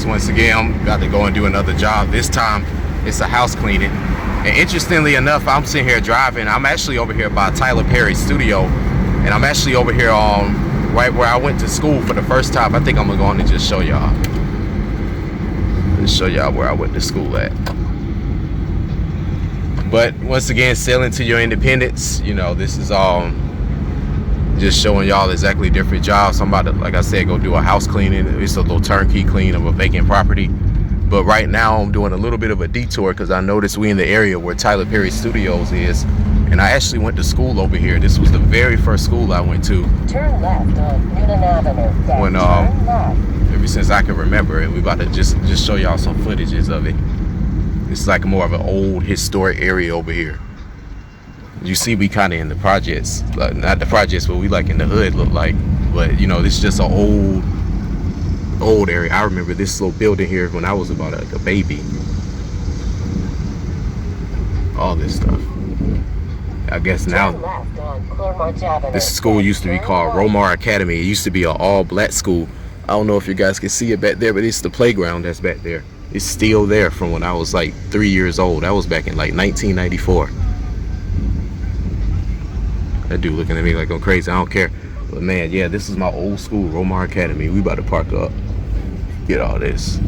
guys, once again I'm about to go and do another job. This time it's a house cleaning, and interestingly enough, I'm sitting here driving. I'm actually over here by Tyler Perry's studio, and I'm actually over here right where I went to school for the first time. I think I'm gonna go on and just show y'all where I went to school at. But once again, sailing to your independence. You know, this is just showing y'all exactly different jobs. I'm about to, like I said, go do a house cleaning. It's a little turnkey clean of a vacant property. But right now I'm doing a little bit of a detour because I noticed we in the area where Tyler Perry Studios is, and I actually went to school over here. This was the very first school I went to. Turn left on Newton Avenue. When turn left. Ever since I can remember, and we about to just show y'all some footages of it. It's like more of an old historic area over here. You see, we kind of in the projects, not the projects, but we like in the hood look like. But you know, this is just an old area. I remember this little building here when I was about like a baby. All this stuff. I guess now this school used to be called Romar Academy. It used to be an all-black school. I don't know if you guys can see it back there, but it's the playground that's back there. It's still there from when I was like 3 years old. That was back in like 1994. That dude looking at me like I'm crazy. I don't care. But man, yeah, this is my old school, Romar Academy. We about to park up. Get all this.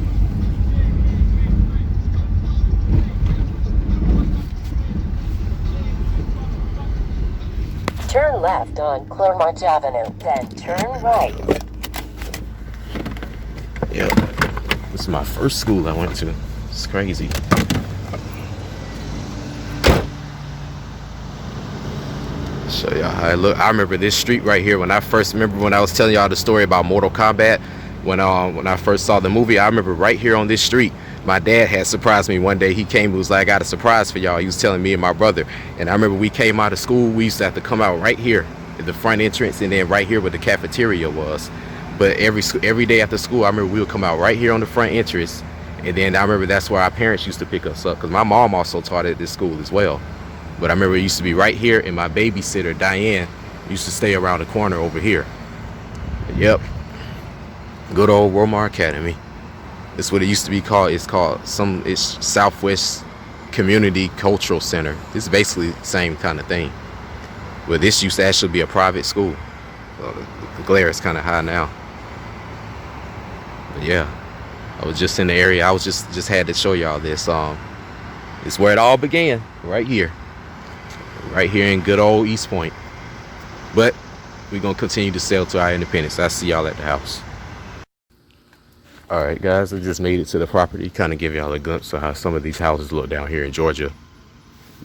Turn left on Claremont Avenue, then turn right. Yep. This is my first school I went to. It's crazy. Show y'all how I look. I remember this street right here when I was telling y'all the story about Mortal Kombat. When I first saw the movie, I remember right here on this street, my dad had surprised me one day. He came, he was like, I got a surprise for y'all. He was telling me and my brother. And I remember we came out of school, we used to have to come out right here at the front entrance, and then right here where the cafeteria was. But every day after school, I remember we would come out right here on the front entrance. And then I remember that's where our parents used to pick us up, because my mom also taught at this school as well. But I remember it used to be right here, and my babysitter, Diane, used to stay around the corner over here. Yep. Good old Romar Academy. That's what it used to be called. It's Southwest Community Cultural Center. It's basically the same kind of thing. But this used to actually be a private school. The glare is kind of high now. But yeah, I was just in the area. I was just had to show y'all this. It's where it all began, right here. Right here in good old East Point. But we're gonna continue to sail to our independence. I'll see y'all at the house. Alright guys, I just made it to the property. Kind of give y'all a glimpse of how some of these houses look down here in Georgia.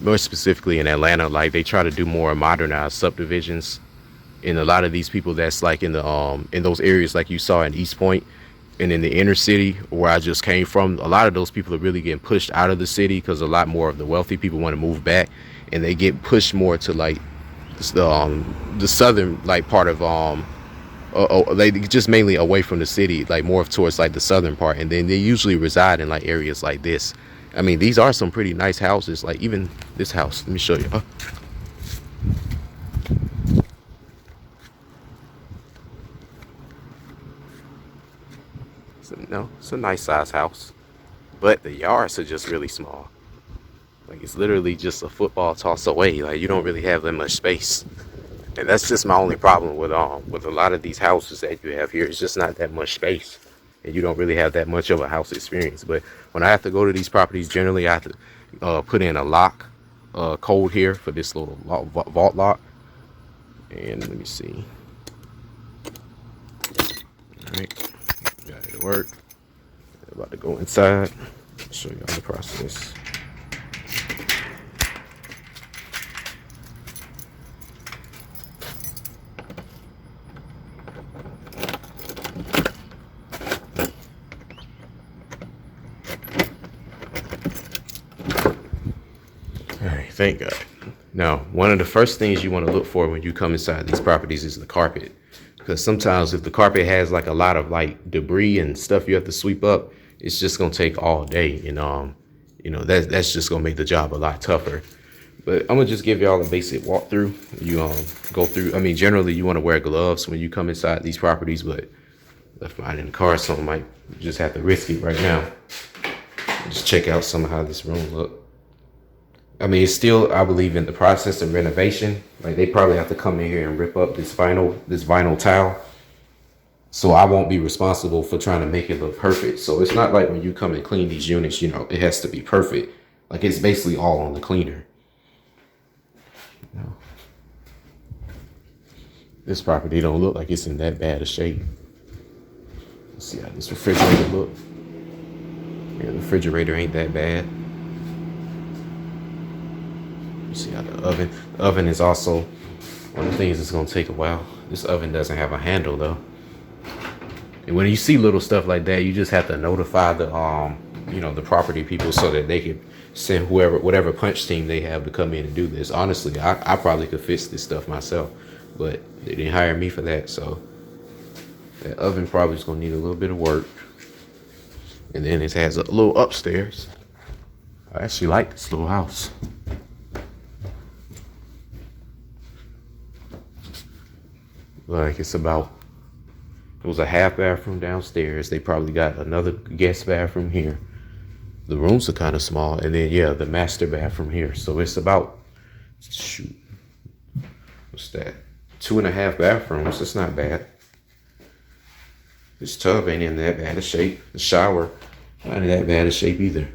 More specifically in Atlanta, like they try to do more modernized subdivisions. And a lot of these people that's like in those areas like you saw in East Point and in the inner city where I just came from, a lot of those people are really getting pushed out of the city because a lot more of the wealthy people want to move back, and they get pushed more to like the southern like part of they just mainly away from the city, like more towards like the southern part, and then they usually reside in like areas like this. I mean, these are some pretty nice houses, like even this house. Let me show you. It's a nice size house, but the yards are just really small. Like it's literally just a football toss away. Like you don't really have that much space. And that's just my only problem with a lot of these houses that you have here. It's just not that much space, and you don't really have that much of a house experience. But when I have to go to these properties, generally I have to put in a lock code here for this little vault lock. And let me see. All right, got it to work. About to go inside. Show y'all the process. Thank God. Now, one of the first things you want to look for when you come inside these properties is the carpet. Because sometimes if the carpet has like a lot of like debris and stuff you have to sweep up, it's just going to take all day. And, you know, that's just going to make the job a lot tougher. But I'm going to just give y'all a basic walkthrough. You go through, I mean, generally you want to wear gloves when you come inside these properties, but Left mine in the car, so I might just have to risk it right now. Just check out some of how this room look. I mean, it's still, I believe, in the process of renovation. Like, they probably have to come in here and rip up this vinyl tile. So I won't be responsible for trying to make it look perfect. So it's not like when you come and clean these units, you know, it has to be perfect. Like, it's basically all on the cleaner. You know? This property don't look like it's in that bad a shape. Let's see how this refrigerator look. Yeah, the refrigerator ain't that bad. You see how the oven is also one of the things that's gonna take a while. This oven doesn't have a handle though. And when you see little stuff like that, you just have to notify the you know, the property people so that they can send whatever punch team they have to come in and do this. Honestly, I probably could fix this stuff myself, but they didn't hire me for that. So that oven probably is gonna need a little bit of work. And then it has a little upstairs. I actually like this little house. Like, it was a half bathroom downstairs. They probably got another guest bathroom here. The rooms are kind of small. And then, yeah, the master bathroom here. So it's about, shoot, what's that? 2.5 bathrooms. That's not bad. This tub ain't in that bad of shape. The shower, not in that bad of shape either.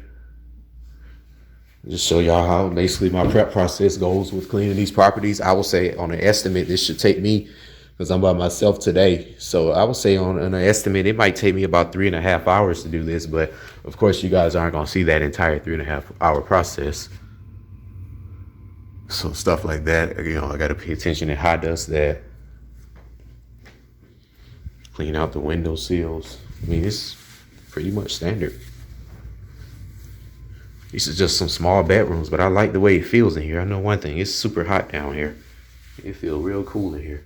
Just show y'all how basically my prep process goes with cleaning these properties. I will say on an estimate, this should take me, because I'm by myself today. So I would say on an estimate, it might take me about 3.5 hours to do this. But of course, you guys aren't going to see that entire 3.5 hour process. So stuff like that, you know, I got to pay attention to how does that. Clean out the window sills. I mean, it's pretty much standard. These are just some small bedrooms, but I like the way it feels in here. I know one thing, it's super hot down here. It feels real cool in here.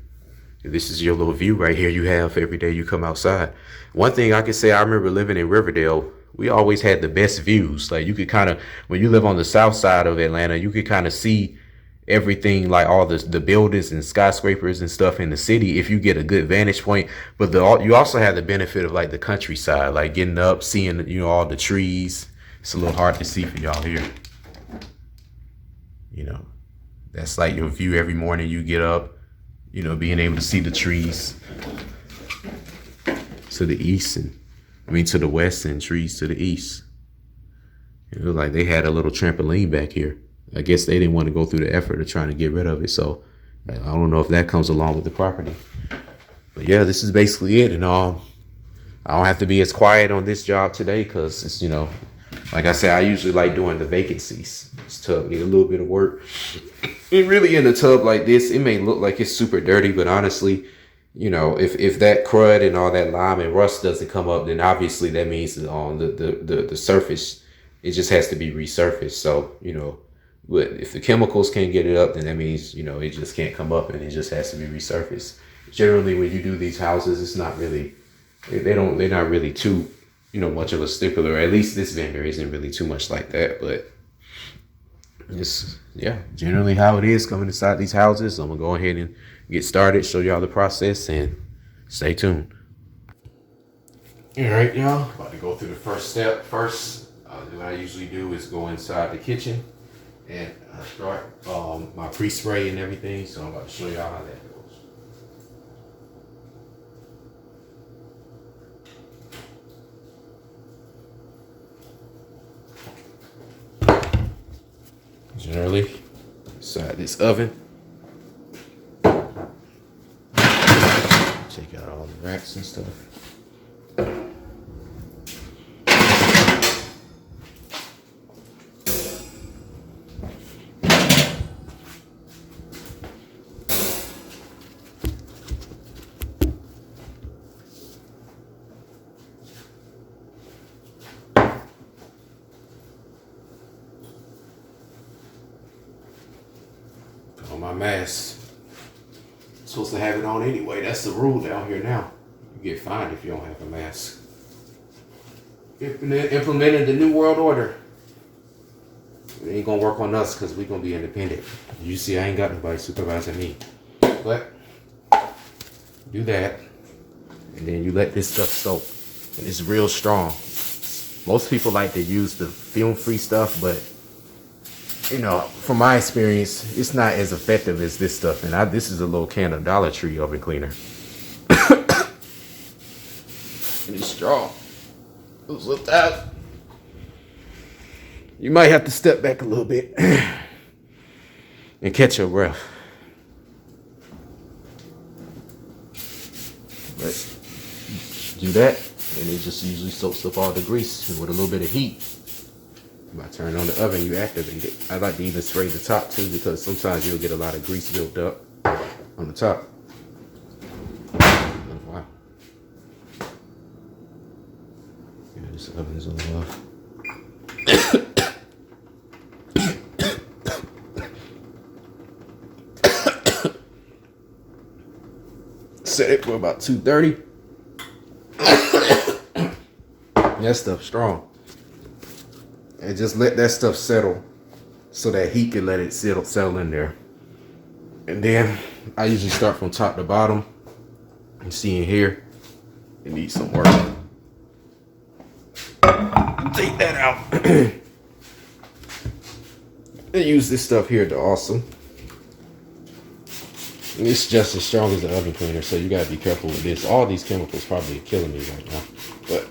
This is your little view right here you have every day you come outside. One thing I can say, I remember living in Riverdale, we always had the best views. Like, you could kind of, when you live on the south side of Atlanta, you could kind of see everything, like all the buildings and skyscrapers and stuff in the city if you get a good vantage point. But you also have the benefit of like the countryside, like getting up, seeing, you know, all the trees. It's a little hard to see for y'all here. You know, that's like your view every morning you get up. You know, being able to see the trees to the east to the west and trees to the east. It looked like they had a little trampoline back here. I guess they didn't want to go through the effort of trying to get rid of it. So I don't know if that comes along with the property. But yeah, this is basically it. And I don't have to be as quiet on this job today because it's, you know, like I said, I usually like doing the vacancies. This tub need a little bit of work. And really in a tub like this, it may look like it's super dirty, but honestly, you know, if that crud and all that lime and rust doesn't come up, then obviously that means that on the surface, it just has to be resurfaced. So, you know, but if the chemicals can't get it up, then that means, you know, it just can't come up and it just has to be resurfaced. Generally, when you do these houses, it's not really, they're not really too, you know, much of a stickler. Or at least this vendor isn't really too much like that. But it's, yeah, generally how it is coming inside these houses. I'm gonna go ahead and get started, show y'all the process, and stay tuned. All right, y'all, about to go through the first step. First, what I usually do is go inside the kitchen and start my pre-spray and everything. So I'm about to show y'all how that goes. Generally, inside this oven. Take out all the racks and stuff. On my mask. I'm supposed to have it on anyway. That's the rule down here now. You get fined if you don't have a mask. Implemented the New World Order. It ain't gonna work on us because we're gonna be independent. You see, I ain't got nobody supervising me. But do that. and then you let this stuff soak, and it's real strong. Most people like to use the film-free stuff, but you know, from my experience, it's not as effective as this stuff. And this is a little can of Dollar Tree oven cleaner. And it's strong. It's a little. You might have to step back a little bit and catch your breath. But do that, and it just usually soaks up all the grease with a little bit of heat. By turning on the oven, you activate it. I like to even spray the top too, because sometimes you'll get a lot of grease built up on the top. Oh, wow. Yeah, this oven is a little off. Set it for about 230. That stuff's strong. And just let that stuff settle so that heat can let it settle in there. And then I usually start from top to bottom. You see in here, it needs some work. Take that out. And use this stuff here to awesome. And it's just as strong as the oven cleaner, so you gotta be careful with this. All these chemicals probably are killing me right now. But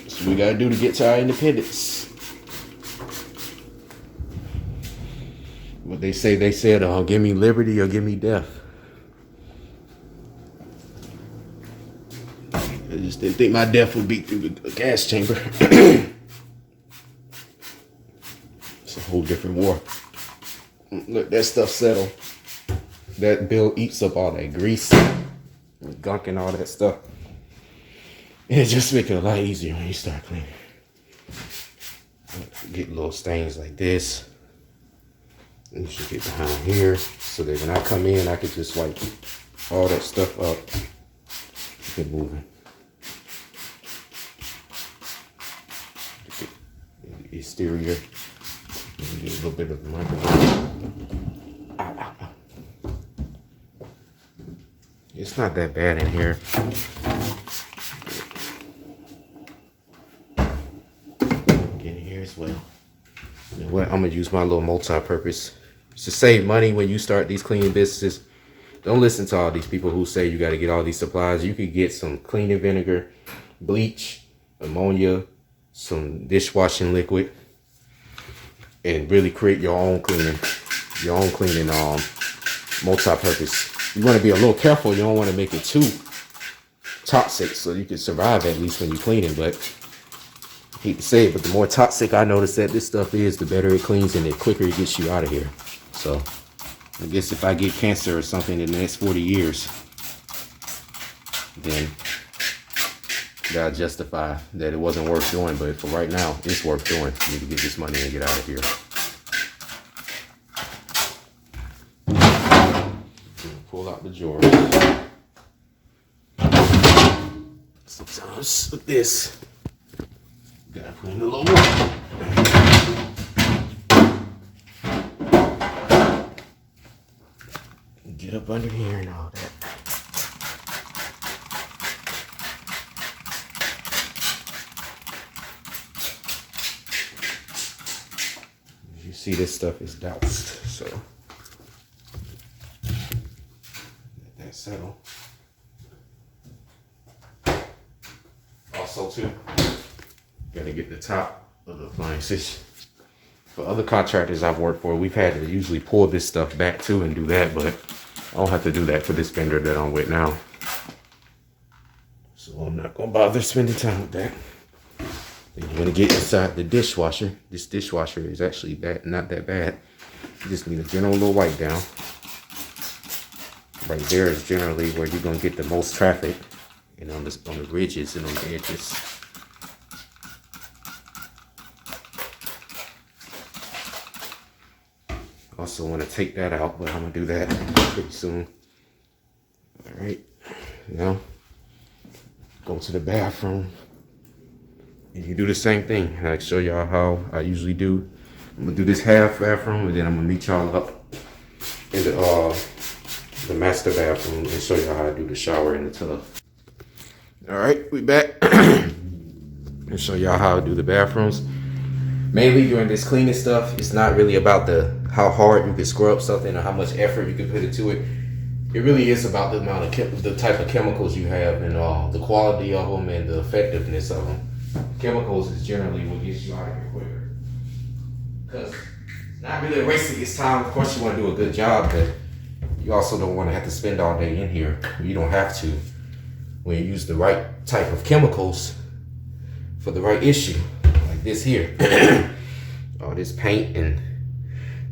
that's what we gotta do to get to our independence. What they said, give me liberty or give me death. I just didn't think my death would be through the gas chamber. It's a whole different war. Let that stuff settle. That bill eats up all that grease, and gunk and all that stuff. And it just makes it a lot easier when you start cleaning. Get little stains like this. And you should get behind here so that when I come in, I can just wipe all that stuff up. Keep it moving. The exterior. Get a little bit of the microphone. Ow, ow, ow. It's not that bad in here. Get in here as well. You know what? I'm gonna use my little multi-purpose to save money when you start these cleaning businesses. Don't listen to all these people who say you got to get all these supplies. You could get some cleaning vinegar, bleach, ammonia, some dishwashing liquid, and really create your own cleaning multi-purpose. You want to be a little careful. You don't want to make it too toxic, so you can survive at least when you're cleaning. But I hate to say it, but the more toxic I notice that this stuff is, the better it cleans and the quicker it gets you out of here. So I guess if I get cancer or something in the next 40 years, then gotta justify that it wasn't worth doing. But for right now, it's worth doing. You need to get this money and get out of here. Pull out the drawers. Sometimes with this, gotta put in a little water. Get up under here and all that. You see, this stuff is doused, so let that settle. Also, too, gotta get the top of the appliances. For other contractors I've worked for, we've had to usually pull this stuff back too and do that, but I don't have to do that for this vendor that I'm with now. So I'm not gonna bother spending time with that. Then you wanna get inside the dishwasher. This dishwasher is actually not that bad. You just need a general little wipe down. Right there is generally where you're gonna get the most traffic, and on the ridges and on the edges. Also want to take that out, but I'm gonna do that pretty soon. All right, now go to the bathroom, and you do the same thing. I show y'all how I usually do. I'm gonna do this half bathroom, and then I'm gonna meet y'all up in the master bathroom and show y'all how I do the shower in the tub. All right, we back. I'll show y'all how I do the bathrooms. Mainly during this cleaning stuff, it's not really about how hard you can scrub something or how much effort you can put into it. It really is about the amount of the type of chemicals you have and the quality of them and the effectiveness of them. Chemicals is generally what gets you out of here quicker. Because it's not really wasting its time. Of course, you want to do a good job, but you also don't want to have to spend all day in here. You don't have to when you use the right type of chemicals for the right issue, like this here. All this paint and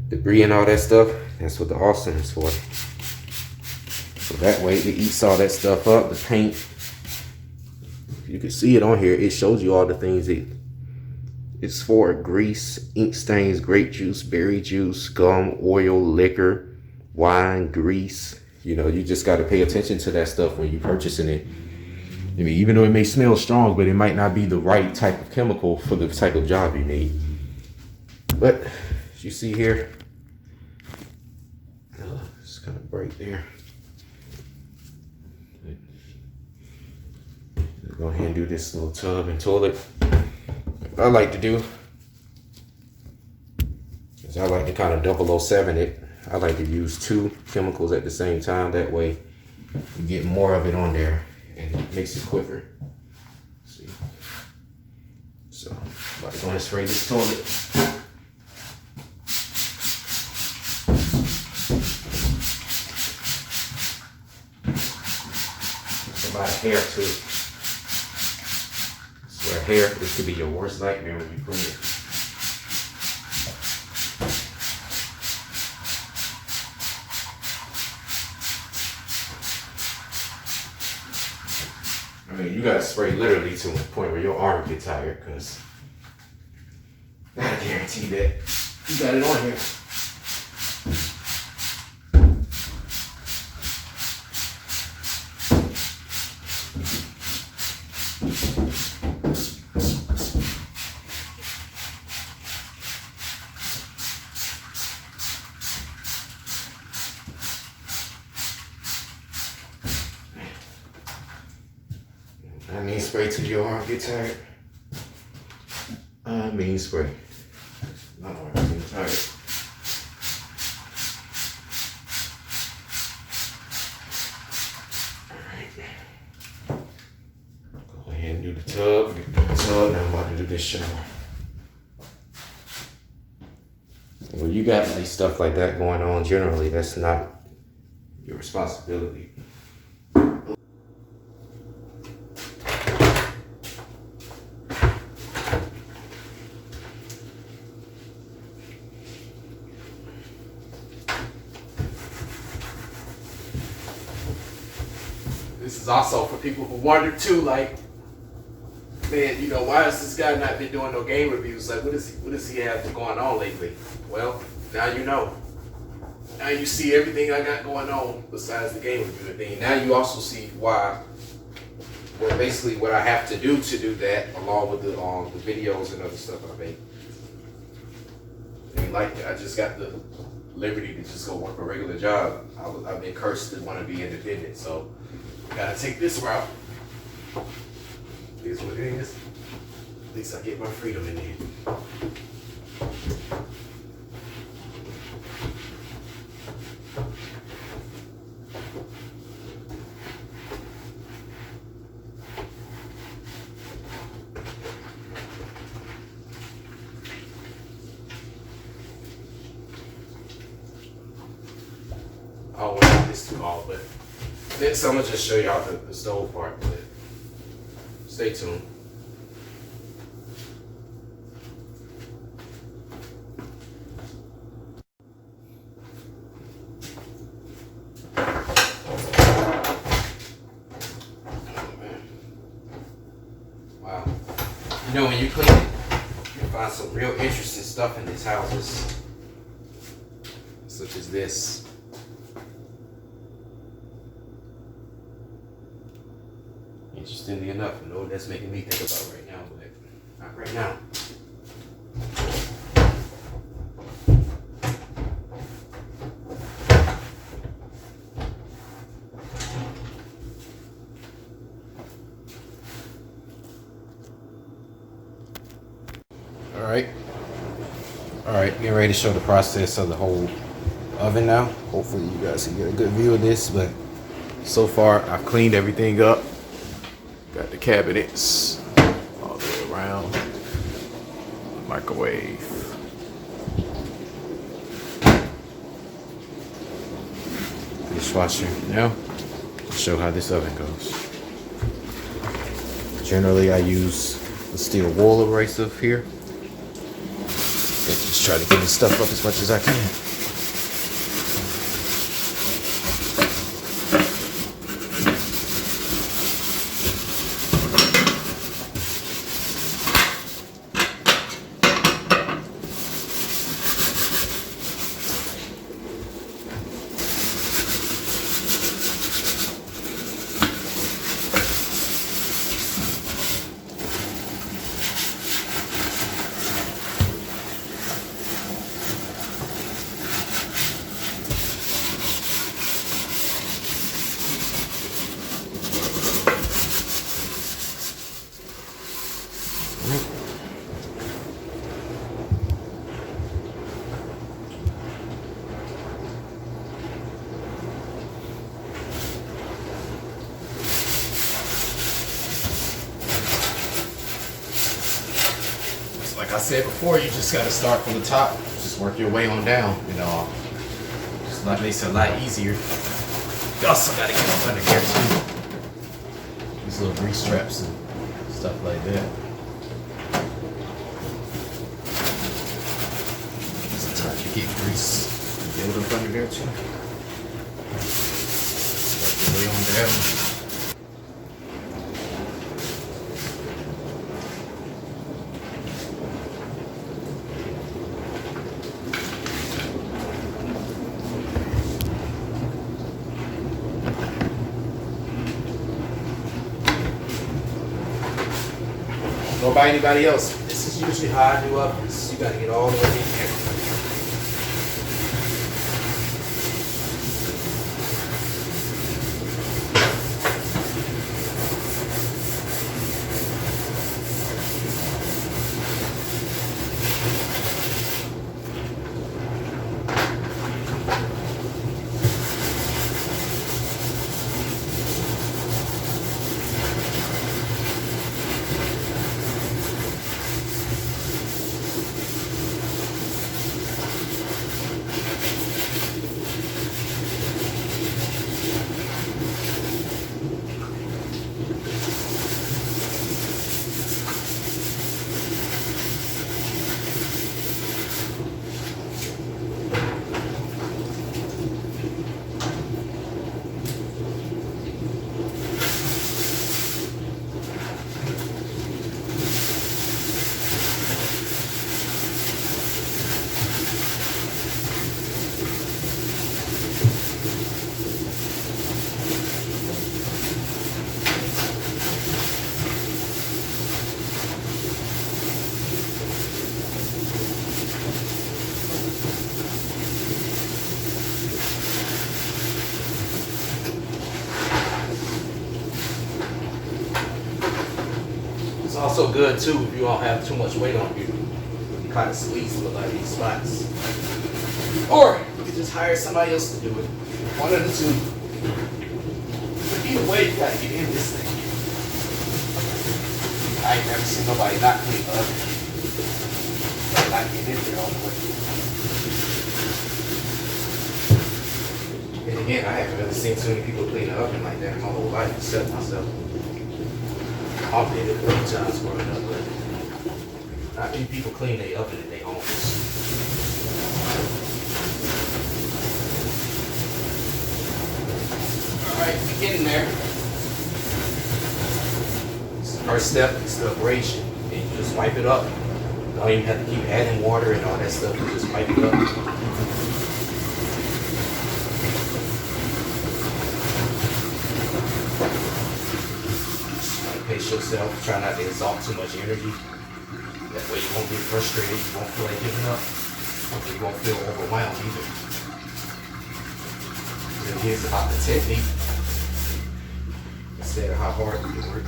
debris and all that stuff, that's what the Austin is for. So that way it eats all that stuff up, the paint. You can see it on here. It shows you all the things it's for: grease, ink stains, grape juice, berry juice, gum, oil, liquor, wine, grease. You know, you just got to pay attention to that stuff when you're purchasing it. I mean, even though it may smell strong, but it might not be the right type of chemical for the type of job you need. But as you see here, it's kind of bright there. Go ahead and do this little tub and toilet. What I like to do is I like to kind of 007 it. I like to use 2 chemicals at the same time. That way you get more of it on there and it makes it quicker. See? So I'm about to go and spray this toilet. It's about hair too. Where hair, this could be your worst nightmare when you clean it. I mean, you gotta spray literally to the point where your arm gets tired, because I guarantee that you got it on here. I mean spray till your arm get tired. I mean spray. My arm getting tired. Alright. Go ahead and do the tub. Get the tub. Now I'm about to do this shower. When you got like stuff like that going on, generally that's not your responsibility. This is also for people who wonder too, like, man, you know, why has this guy not been doing no game reviews? Like, what does he have going on lately? Well, now you know. Now you see everything I got going on besides the game review thing. Now you also see why, well, basically what I have to do that, along with the videos and other stuff I make. I mean, like, I just got the liberty to just go work a regular job. I've been cursed to want to be independent, so gotta take this route. It is what it is. At least I get my freedom in there. I don't want to make this too long, but next I'm gonna just show y'all the stove part, but stay tuned. Wow. You know, when you clean it, you find some real interesting stuff in these houses, such as this. Interestingly enough, I know what that's making me think about right now, but not right now. Alright, getting ready to show the process of the whole oven now. Hopefully you guys can get a good view of this, but so far I've cleaned everything up. Got the cabinets all the way around. The microwave. Dishwasher. Now, I'll show how this oven goes. Generally I use the steel wool abrasive here. And just try to get this stuff up as much as I can. Like I said before, you just gotta start from the top, just work your way on down, you know. It's not makes it a lot easier. You also gotta get up under here too. These little grease traps and stuff like that. Sometimes you get grease. Get it up under there too. Work your way on down. Go by anybody else. This is usually how I do ovens. You gotta get all the way in there. It's also good too if you don't have too much weight on you. You kind of squeeze a lot of these spots. Or you can just hire somebody else to do it. One of the two. But either way, you gotta get in this thing. I ain't never seen nobody not clean the oven. Not get in there all the way. And again, I haven't really seen too many people clean the oven like that in my whole life, except myself. I've did it a couple times growing up, but not many people clean their oven in their homes. Alright, we getting there. First step is the abrasion. And you just wipe it up. You don't even have to keep adding water and all that stuff. You just wipe it up. Pace yourself, try not to exhaust too much energy. That way you won't get frustrated, you won't feel like giving up, and you won't feel overwhelmed either. Then here's about the technique, instead of how hard you can work.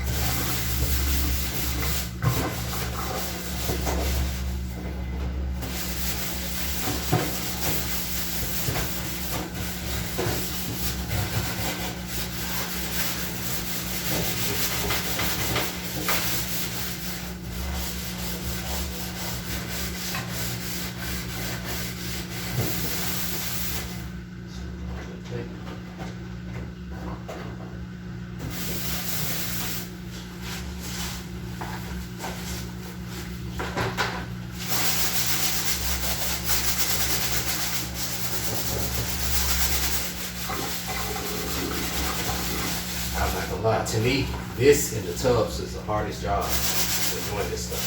I'm not gonna lie, to me, this in the tubs is the hardest job for doing this stuff.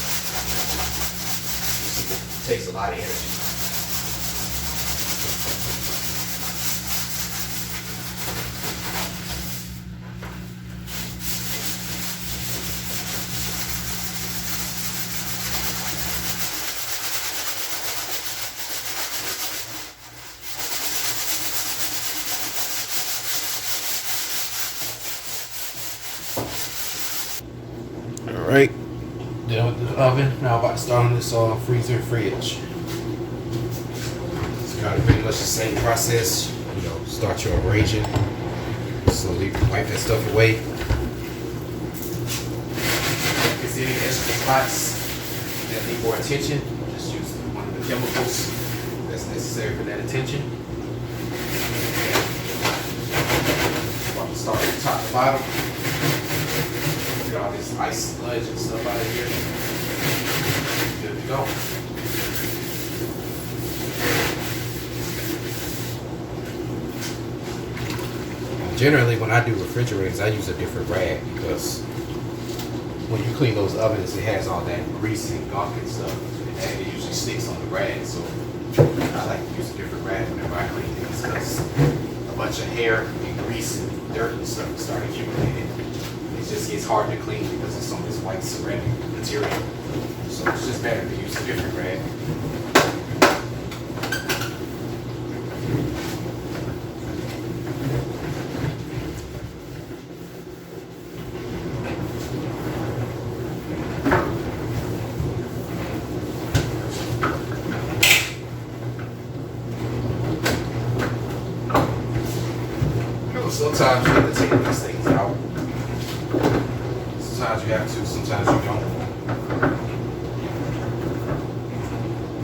It takes a lot of energy. Alright, done with the oven. Now I'm about to start on this freezer and fridge. It's kind of pretty much the same process. You know, start your arranging. Slowly wipe that stuff away. If there's any extra spots that need more attention, just use one of the chemicals that's necessary for that attention. I'm going to start from top to bottom. Get all this ice sludge and stuff out of here. Good to go. Generally, when I do refrigerators, I use a different rag because when you clean those ovens, it has all that grease and gunk and stuff, and it usually sticks on the rag. So I like to use a different rag whenever I clean things because a bunch of hair and grease and dirt and stuff start accumulating. It just gets hard to clean because it's on this white ceramic material. So it's just better to use a different rag. Sometimes you have to take these things out. Sometimes you have to, sometimes you don't.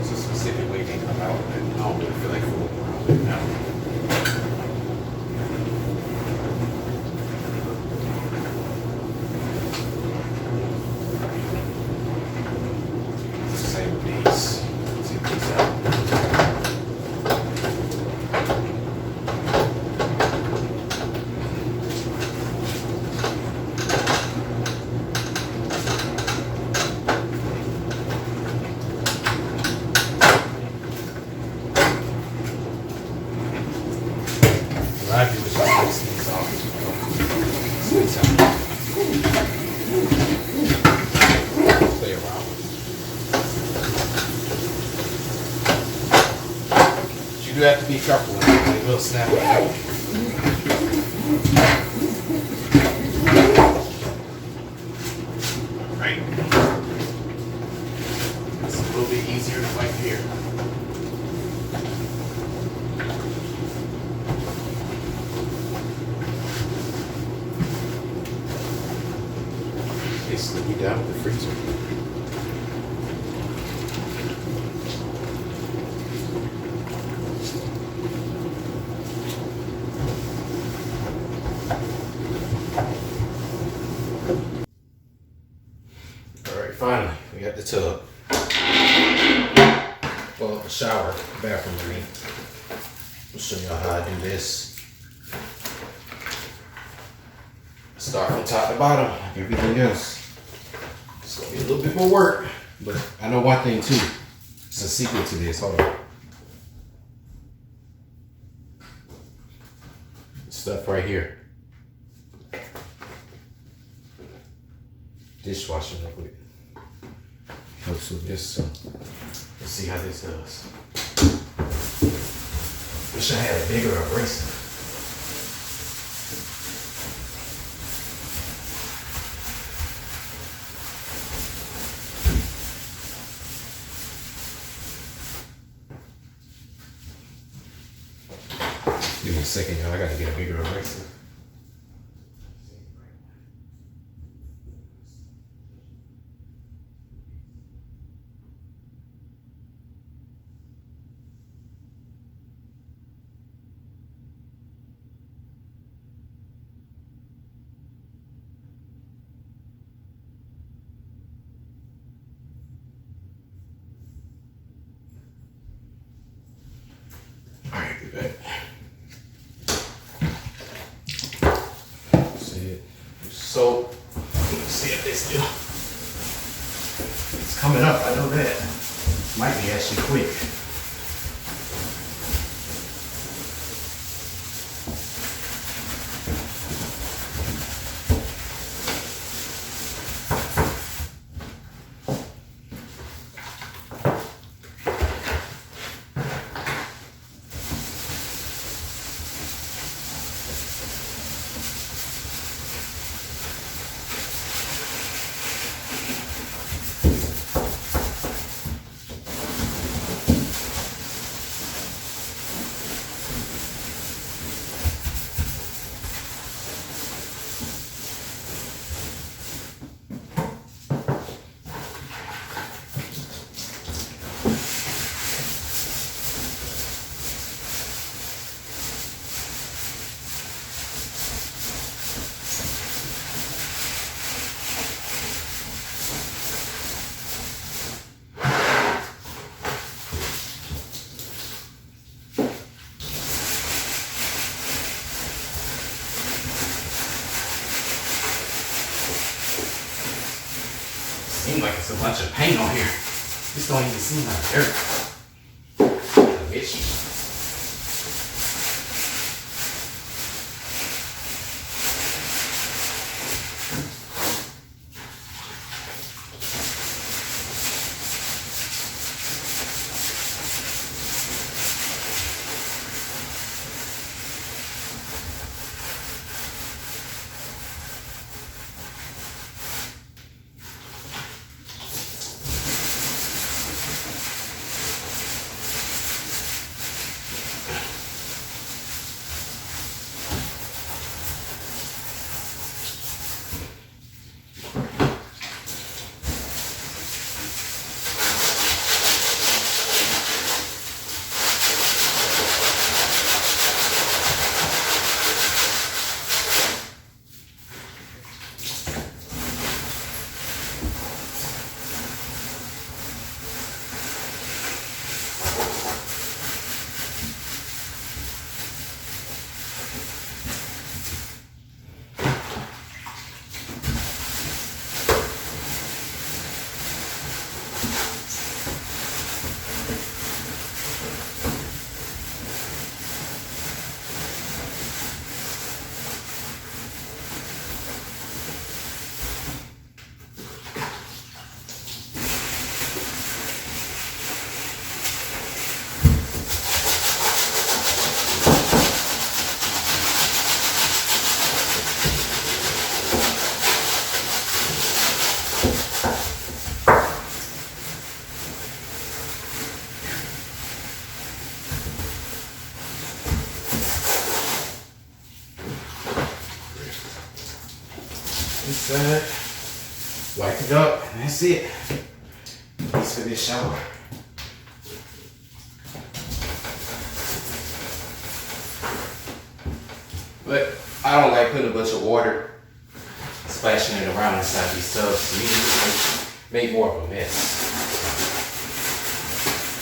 It's a specific way they come out, and I don't really feel like fooling around with it now. It's the same with these. Take these out. I do is just place these off. Play around. But you do have to be careful when they will snap it out. Right. It's a little bit easier to wipe here. Basically, we down with the freezer. All right, finally, we got the tub. Pull up the shower, bathroom, I mean. I'll show y'all how I do this. Start from top to bottom, like everything else. It's gonna be a little bit more work, but I know one thing too. It's a secret to this. Hold on. Stuff right here. Dishwashing liquid. Helps with this. Let's see how this does. Wish I had a bigger abrasive. Give me a second, y'all. I gotta get a bigger eraser. So, let's see if this still. It's coming up, I know that. Might be actually quick. Seems like it's a bunch of paint on here. This don't even seem like dirt. Itchy. Side, wipe it up, and that's it. At least for this shower. But I don't like putting a bunch of water splashing it around inside these tubs. To me, it make more of a mess.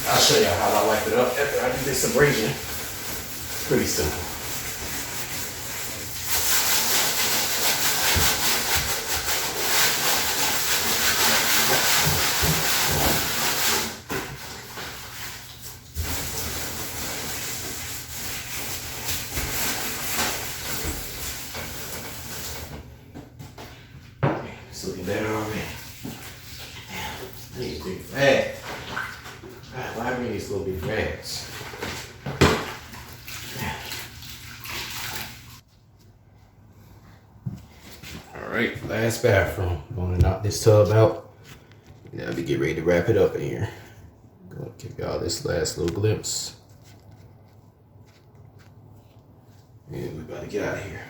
I'll show y'all how I wipe it up after I do this abrasion. Pretty simple. It's looking better already. Damn, I need a big rag. God, why bring these little big rags? Alright, last bathroom. I'm gonna knock this tub out. Now we get ready to wrap it up in here. I'm gonna give y'all this last little glimpse. And we're about to get out of here.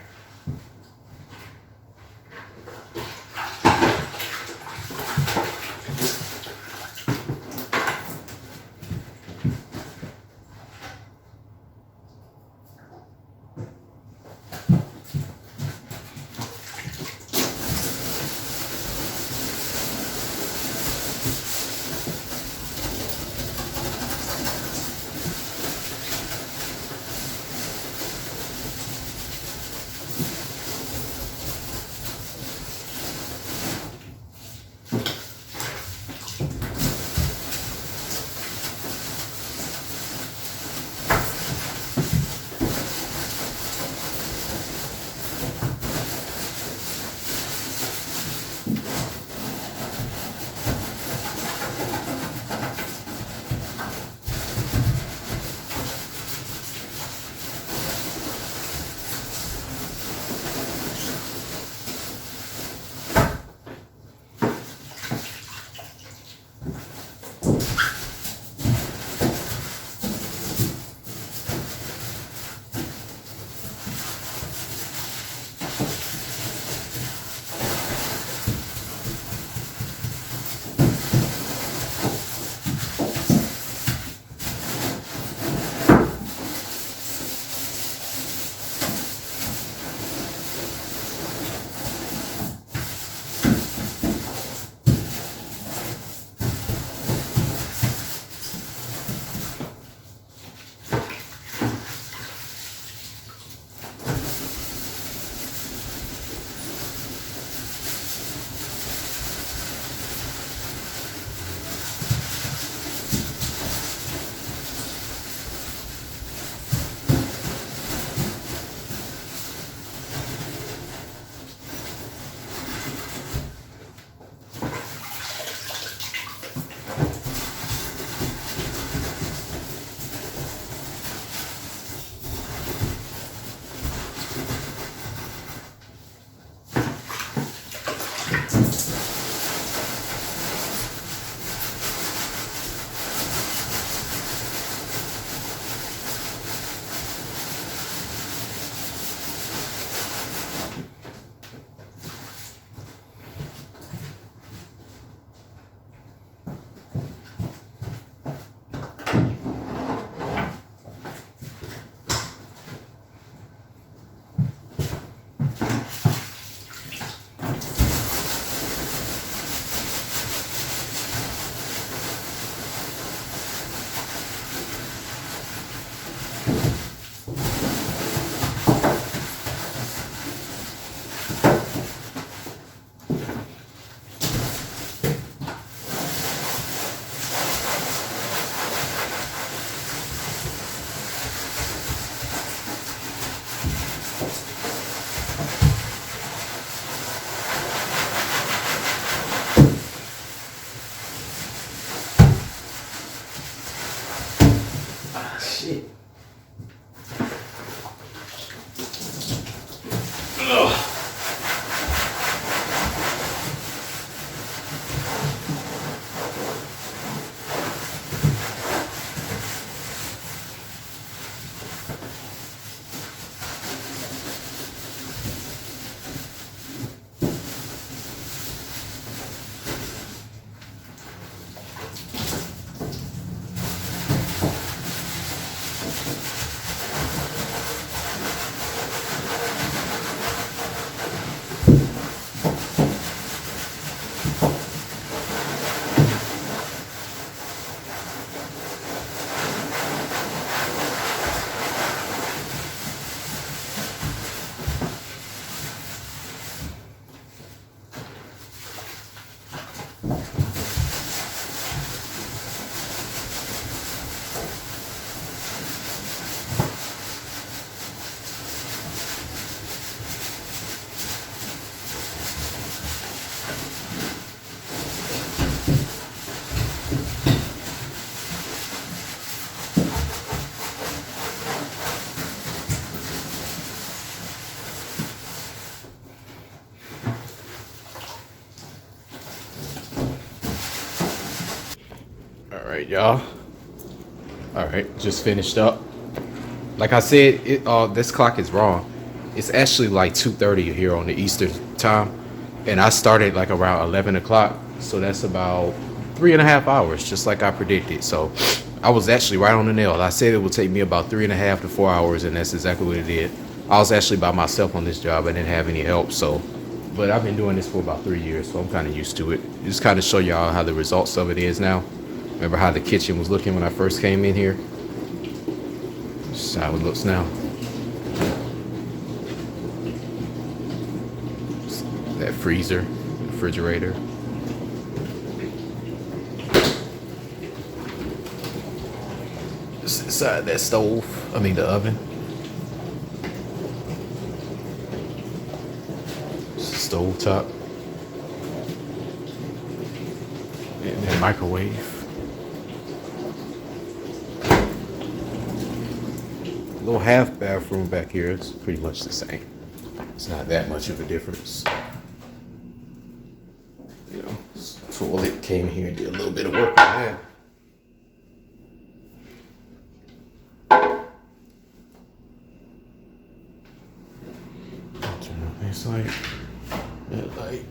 right, y'all. All right, just finished up. Like I said, this clock is wrong. It's actually like 2:30 here on the Eastern time, and I started like around 11 o'clock. So that's about 3.5 hours, just like I predicted. So I was actually right on the nail. I said it would take me about 3.5 to 4 hours, and that's exactly what it did. I was actually by myself on this job. I didn't have any help, so. But I've been doing this for about 3 years, so I'm kind of used to it. Just kind of show y'all how the results of it is now. Remember how the kitchen was looking when I first came in here? This is how it looks now. That freezer, refrigerator. This inside that stove, the oven. Stove top. And then microwave. Little half bathroom back here. It's pretty much the same. It's not that much of a difference. You know, toilet came here and did a little bit of work on that. Turn on this light. That light.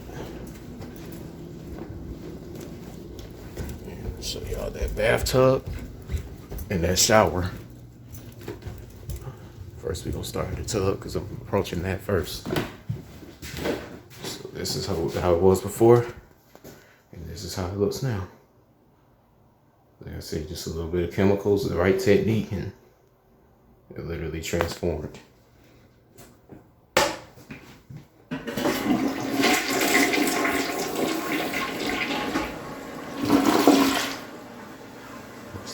Show y'all that bathtub and that shower. First, we're gonna start in the tub because I'm approaching that first. So this is how it was before, and this is how it looks now. Like I said, just a little bit of chemicals, the right technique, and it literally transformed.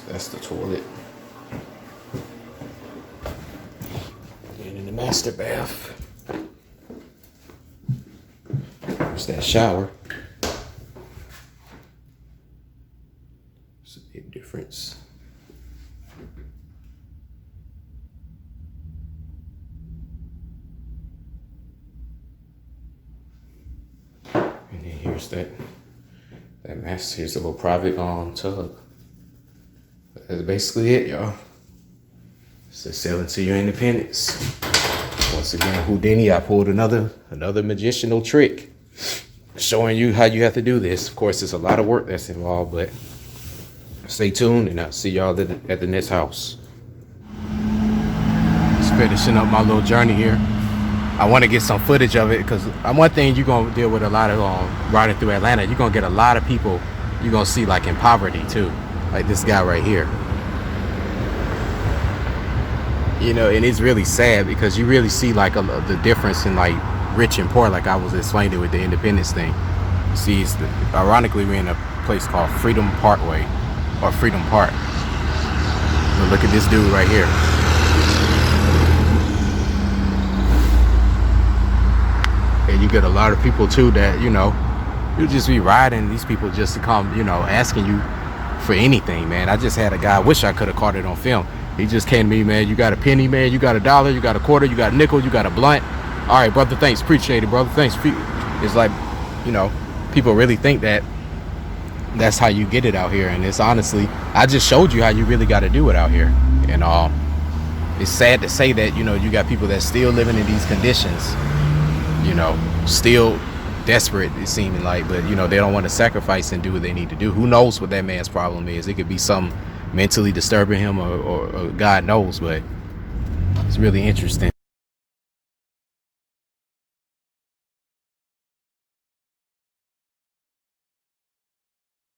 That's the toilet. And in the master bath, there's that shower. It's a big difference. And then here's that master. Here's a little private tub. That's basically it, y'all. So selling to your independence. Once again, Houdini, I pulled another magicianal trick, showing you how you have to do this. Of course, there's a lot of work that's involved, but stay tuned, and I'll see y'all at the next house. Just finishing up my little journey here. I want to get some footage of it because one thing you're gonna deal with a lot of riding through Atlanta. You're gonna get a lot of people you're gonna see like in poverty too. Like this guy right here. You know, and it's really sad because you really see like the difference in like rich and poor, like I was explaining with the independence thing. See, ironically, we're in a place called Freedom Parkway, or Freedom Park. But look at this dude right here. And you get a lot of people too that, you know, you just be riding these people just to come, you know, asking you for anything, man. I just had a guy, I wish I could have caught it on film. He just came to me, man, you got a penny, man, you got $1, you got a quarter, you got a nickel, you got a blunt. All right, brother, thanks, appreciate it, brother, thanks. It's like, you know, people really think that that's how you get it out here. And it's honestly, I just showed you how you really got to do it out here. And it's sad to say that, you know, you got people that still living in these conditions, you know, still desperate, it's seeming like, but you know, they don't want to sacrifice and do what they need to do. Who knows what that man's problem is? It could be some mentally disturbing him or God knows, but it's really interesting.